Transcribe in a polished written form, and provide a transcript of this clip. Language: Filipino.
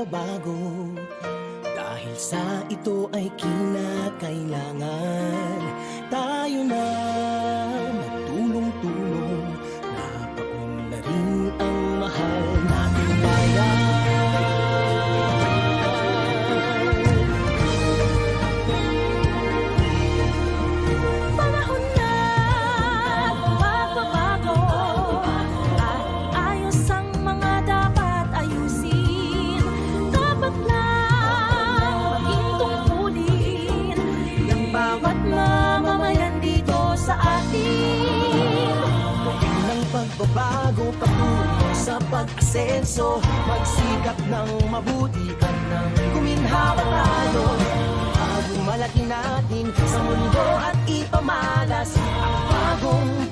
pagbabago. Dahil sa ito ay kinakailangan tayo na magtulong-tulong, napaunlarin ang mahal nating bayan. Pagbabago patungo sa pag-asenso, magsikap ng mabuti at nang guminhawa tayo. Pagmalaki natin sa mundo at ipamalas ang bagong